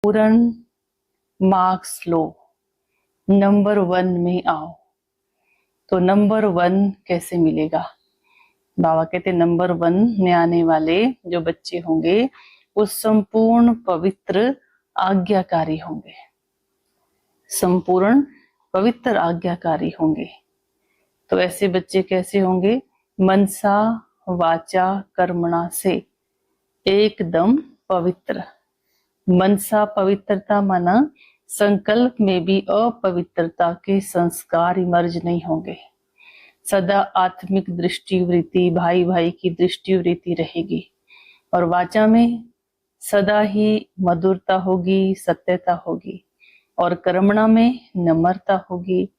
पूर्ण मार्क्स लो, नंबर 1 में आओ। तो नंबर 1 कैसे मिलेगा? बाबा कहते नंबर 1 में आने वाले जो बच्चे होंगे वो संपूर्ण पवित्र आज्ञाकारी होंगे, संपूर्ण पवित्र आज्ञाकारी होंगे। तो ऐसे बच्चे कैसे होंगे? मनसा वाचा कर्मणा से एकदम पवित्र। मनसा पवित्रता माना संकल्प में भी अपवित्रता के संस्कार इमर्ज नहीं होंगे। सदा आत्मिक दृष्टिवृत्ति, भाई भाई की दृष्टिवृत्ति रहेगी। और वाचा में सदा ही मधुरता होगी, सत्यता होगी। और कर्मणा में नम्रता होगी,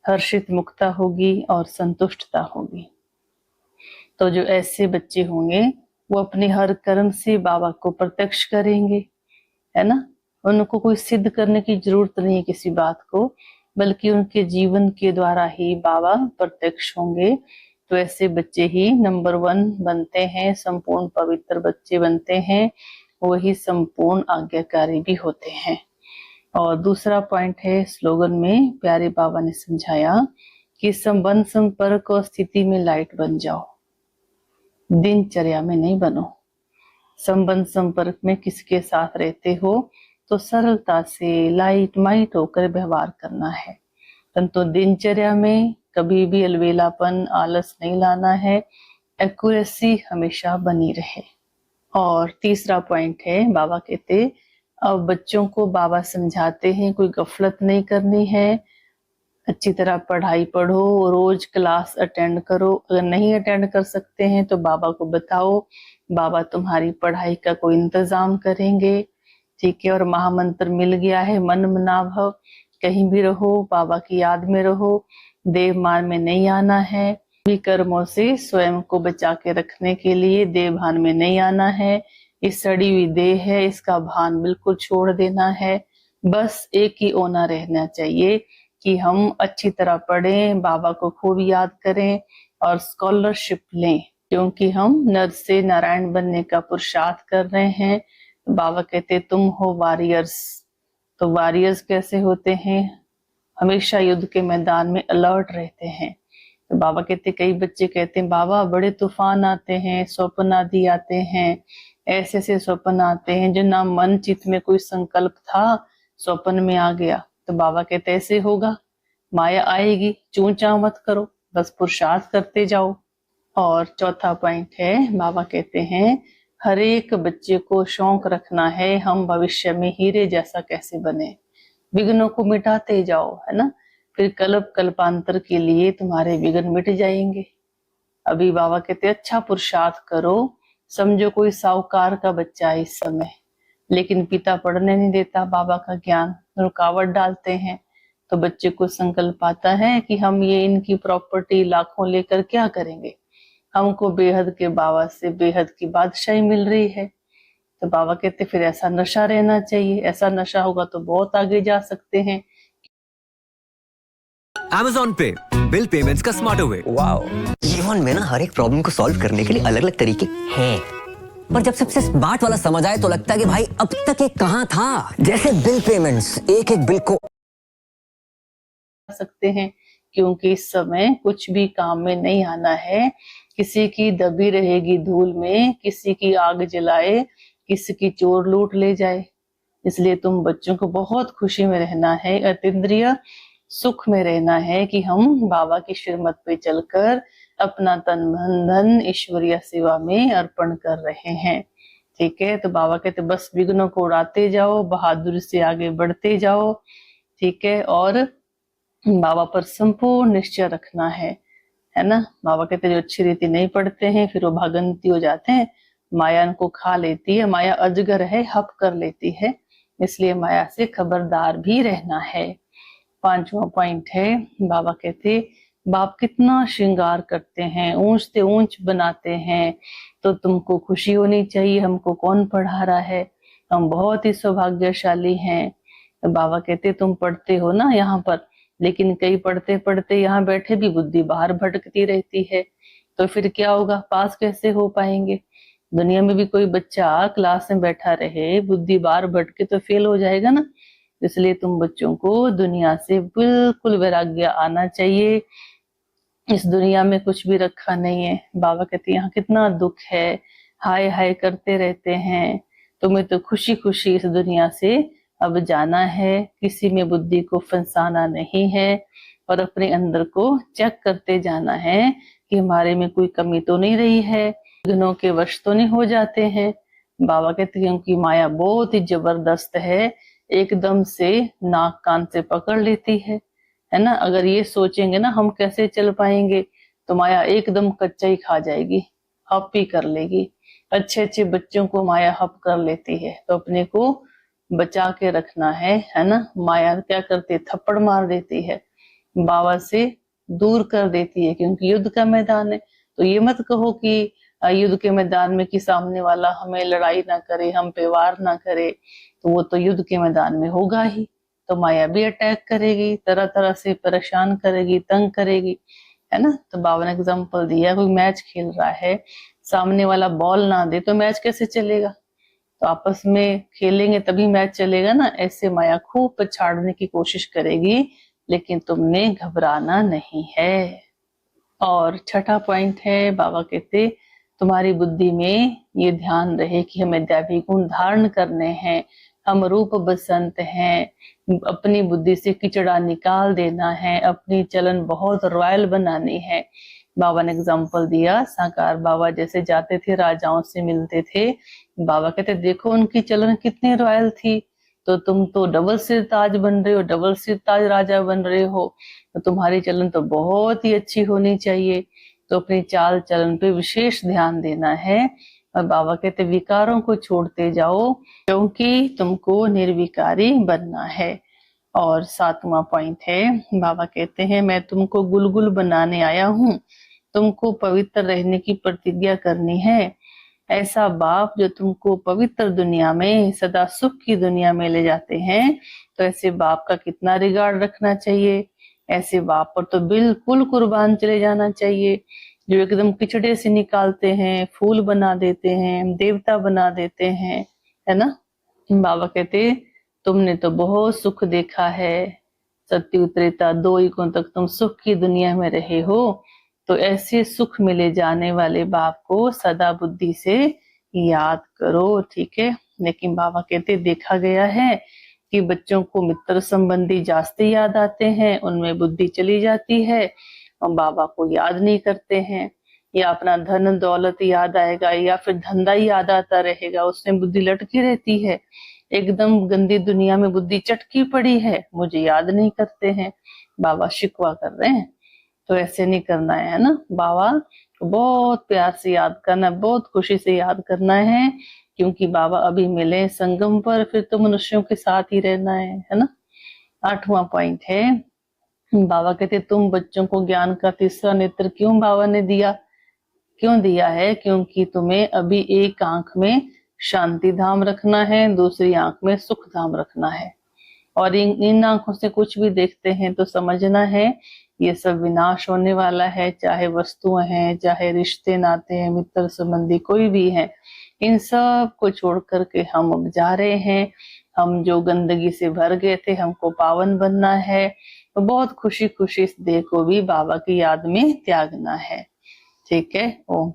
हर्षित मुक्ता होगी और संतुष्टता होगी। तो जो ऐसे बच्चे होंगे वो अपने हर कर्म से बाबा को प्रत्यक्ष करेंगे, है ना। उनको कोई सिद्ध करने की जरूरत नहीं है किसी बात को, बल्कि उनके जीवन के द्वारा ही बाबा प्रत्यक्ष होंगे। तो ऐसे बच्चे ही नंबर 1 बनते हैं, संपूर्ण पवित्र बच्चे बनते हैं, वही संपूर्ण आज्ञाकारी भी होते हैं। और दूसरा पॉइंट है स्लोगन में प्यारे बाबा ने समझाया कि संबंध संपर्क और स्थिति में लाइट बन जाओ, दिनचर्या में नहीं बनो। संबंध संपर्क में किसके साथ रहते हो तो सरलता से लाइट माइट होकर व्यवहार करना है, परंतु दिनचर्या में कभी भी अलवेलापन आलस नहीं लाना है, एक्यूरेसी हमेशा बनी रहे। और तीसरा पॉइंट है बाबा कहते अब बच्चों को बाबा समझाते हैं कोई गफलत नहीं करनी है, अच्छी तरह पढ़ाई पढ़ो, रोज क्लास अटेंड करो। अगर नहीं अटेंड कर सकते हैं तो बाबा को बताओ, बाबा तुम्हारी पढ़ाई का कोई इंतजाम करेंगे, ठीक है। और महामंत्र मिल गया है, मन मना भव, कहीं भी रहो बाबा की याद में रहो, देव मान में नहीं आना है, भी कर्मों से स्वयं को बचा के रखने के लिए देव भान में नहीं आना है। इस सड़ी हुई देह है, इसका भान बिल्कुल छोड़ देना है। बस एक ही ओना रहना चाहिए कि हम अच्छी तरह पढ़ें, बाबा को खूब याद करें और स्कॉलरशिप लें, क्योंकि हम नर से नारायण बनने का पुरुषार्थ कर रहे हैं। बाबा कहते तुम हो वॉरियर्स। तो वॉरियर्स कैसे होते हैं? हमेशा युद्ध के मैदान में अलर्ट रहते हैं। तो बाबा कहते कई बच्चे कहते हैं बाबा बड़े तूफान आते हैं, स्वप्न आदि आते हैं, ऐसे ऐसे स्वप्न आते हैं जो ना मन चित्त में कोई संकल्प था स्वप्न में आ गया। तो बाबा कहते ऐसे होगा, माया आएगी, चूं मत करो, बस पुरुषार्थ करते जाओ। और चौथा पॉइंट है बाबा कहते हैं हर एक बच्चे को शौक रखना है हम भविष्य में हीरे जैसा कैसे बने, विघ्नों को मिटाते जाओ, है ना। फिर कल्प कल्पांतर के लिए तुम्हारे विघ्न मिट जाएंगे। अभी बाबा कहते अच्छा पुरुषार्थ करो। समझो कोई साहूकार का बच्चा है इस समय, लेकिन पिता पढ़ने नहीं देता, बाबा का ज्ञान रुकावट डालते हैं। तो बच्चे को संकल्प आता है कि हम ये इनकी प्रॉपर्टी लाखों लेकर क्या करेंगे, हमको बेहद के बाबा से बेहद की बादशाही मिल रही है। तो बाबा कहते फिर ऐसा नशा रहना चाहिए, ऐसा नशा होगा तो बहुत आगे जा सकते हैं। Amazon पे बिल पेमेंट्स का स्मार्टर वे। वाओ, जीवन में ना हर एक प्रॉब्लम को सॉल्व करने के लिए अलग अलग तरीके हैं, पर जब सबसे स्मार्ट वाला समझ आए तो लगता है कि भाई अब तक ये कहाँ था। जैसे बिल पेमेंट्स, एक एक बिल को सकते हैं, क्योंकि इस समय कुछ भी काम में नहीं आना है। किसी की दबी रहेगी धूल में, किसी की आग जलाए, किसी की चोर लूट ले जाए। इसलिए तुम बच्चों को बहुत खुशी में रहना है, अतीन्द्रिय सुख में रहना है कि हम बाबा की श्रीमत पे चलकर अपना तन मन धन ईश्वरीय सेवा में अर्पण कर रहे हैं, ठीक है। तो बाबा कहते बस विघ्नों को उड़ाते जाओ, बहादुरी से आगे बढ़ते जाओ, ठीक है। और बाबा पर संपूर्ण निश्चय रखना है ना। बाबा कहते जो अच्छी रीति नहीं पढ़ते हैं फिर वो भागंती हो जाते हैं, माया उनको खा लेती है, माया अजगर है, हप कर लेती है, इसलिए माया से खबरदार भी रहना है। पांचवा पॉइंट है बाबा कहते बाप कितना श्रृंगार करते हैं, ऊंच से ऊंच बनाते हैं, तो तुमको खुशी होनी चाहिए। हमको कौन पढ़ा रहा है, हम बहुत ही सौभाग्यशाली हैं। तो बाबा कहते तुम पढ़ते हो ना यहाँ पर, लेकिन कई पढ़ते पढ़ते यहाँ बैठे भी बुद्धि बाहर भटकती रहती है, तो फिर क्या होगा, पास कैसे हो पाएंगे। दुनिया में भी कोई बच्चा क्लास में बैठा रहे, बुद्धि बार भटके तो फेल हो जाएगा ना। इसलिए तुम बच्चों को दुनिया से बिल्कुल वैराग्य आना चाहिए। इस दुनिया में कुछ भी रखा नहीं है। बाबा कहते हैं यहाँ कितना दुख है, हाय हाय करते रहते हैं। तुम्हें तो खुशी खुशी इस दुनिया से अब जाना है, किसी में बुद्धि को फंसाना नहीं है और अपने अंदर को चेक करते जाना है कि हमारे में कोई कमी तो नहीं रही है, गुनों के वश तो नहीं हो जाते हैं। बाबा कहते हैं उनकी माया बहुत ही जबरदस्त है, एकदम से नाक कान से पकड़ लेती है ना। अगर ये सोचेंगे ना हम कैसे चल पाएंगे, तो माया एकदम कच्चा ही खा जाएगी, हप ही कर लेगी। अच्छे अच्छे बच्चों को माया हप कर लेती है, तो अपने को बचा के रखना है ना। माया क्या करती है, थप्पड़ मार देती है, बाबा से दूर कर देती है, क्योंकि युद्ध का मैदान है। तो ये मत कहो कि युद्ध के मैदान में कि सामने वाला हमें लड़ाई ना करे, हम पे वार ना करे, तो वो तो युद्ध के मैदान में होगा ही। तो माया भी अटैक करेगी, तरह तरह से परेशान करेगी, तंग करेगी, है ना। तो बाबा ने एग्जाम्पल दिया, कोई मैच खेल रहा है, सामने वाला बॉल ना दे तो मैच कैसे चलेगा। तो आपस में खेलेंगे तभी मैच चलेगा ना। ऐसे माया खूब पछाड़ने की कोशिश करेगी, लेकिन तुमने घबराना नहीं है। और छठा पॉइंट है, बाबा कहते तुम्हारी बुद्धि में ये ध्यान रहे कि हमें दैवी गुण धारण करने हैं, हम रूप बसंत हैं, अपनी बुद्धि से किचड़ा निकाल देना है, अपनी चलन बहुत रॉयल बनानी है। बाबा ने एग्जाम्पल दिया, साकार बाबा जैसे जाते थे राजाओं से मिलते थे, बाबा कहते देखो उनकी चलन कितनी रॉयल थी, तो तुम तो डबल सिर ताज बन रहे हो, डबल सिर ताज राजा बन रहे हो, तो तुम्हारी चलन तो बहुत ही अच्छी होनी चाहिए। तो अपनी चाल चलन पे विशेष ध्यान देना है। और बाबा कहते विकारों को छोड़ते जाओ, क्योंकि तुमको निर्विकारी बनना है। और 7वां पॉइंट है, बाबा कहते हैं मैं तुमको गुलगुल बनाने आया हूँ, तुमको पवित्र रहने की प्रतिज्ञा करनी है। ऐसा बाप जो तुमको पवित्र दुनिया में, सदा सुख की दुनिया में ले जाते हैं, तो ऐसे बाप का कितना रिगार्ड रखना चाहिए। ऐसे बाप पर तो बिल्कुल कुर्बान चले जाना चाहिए, जो एकदम किचड़े से निकालते हैं, फूल बना देते हैं, देवता बना देते हैं, है ना। बाबा कहते तुमने तो बहुत सुख देखा है, सत्युग त्रेता 2 युगों तक तुम सुख की दुनिया में रहे हो, तो ऐसे सुख मिले जाने वाले बाप को सदा बुद्धि से याद करो, ठीक है। लेकिन बाबा कहते देखा गया है कि बच्चों को मित्र संबंधी जास्ती याद आते हैं, उनमें बुद्धि चली जाती है और बाबा को याद नहीं करते हैं, या अपना धन दौलत याद आएगा, या फिर धंधा ही याद आता रहेगा, उसमें बुद्धि लटकी रहती है। एकदम गंदी दुनिया में बुद्धि चटकी पड़ी है, मुझे याद नहीं करते हैं, बाबा शिकवा कर रहे हैं। तो ऐसे नहीं करना है ना। बाबा को बहुत प्यार से याद करना है, बहुत खुशी से याद करना है, क्योंकि बाबा अभी मिले संगम पर, फिर तो मनुष्यों के साथ ही रहना है ना। 8वां पॉइंट है, बाबा कहते तुम बच्चों को ज्ञान का तीसरा नेत्र क्यों बाबा ने दिया, क्यों दिया है, क्योंकि तुम्हें अभी एक आंख में शांति धाम रखना है, दूसरी आंख में सुख धाम रखना है। और इन आंखों से कुछ भी देखते हैं तो समझना है ये सब विनाश होने वाला है, चाहे वस्तुएं हैं, चाहे रिश्ते नाते हैं, मित्र संबंधी कोई भी है, इन सब को छोड़ करके हम अब जा रहे हैं। हम जो गंदगी से भर गए थे, हमको पावन बनना है। तो बहुत खुशी खुशी इस देह को भी बाबा की याद में त्यागना है, ठीक है। ओम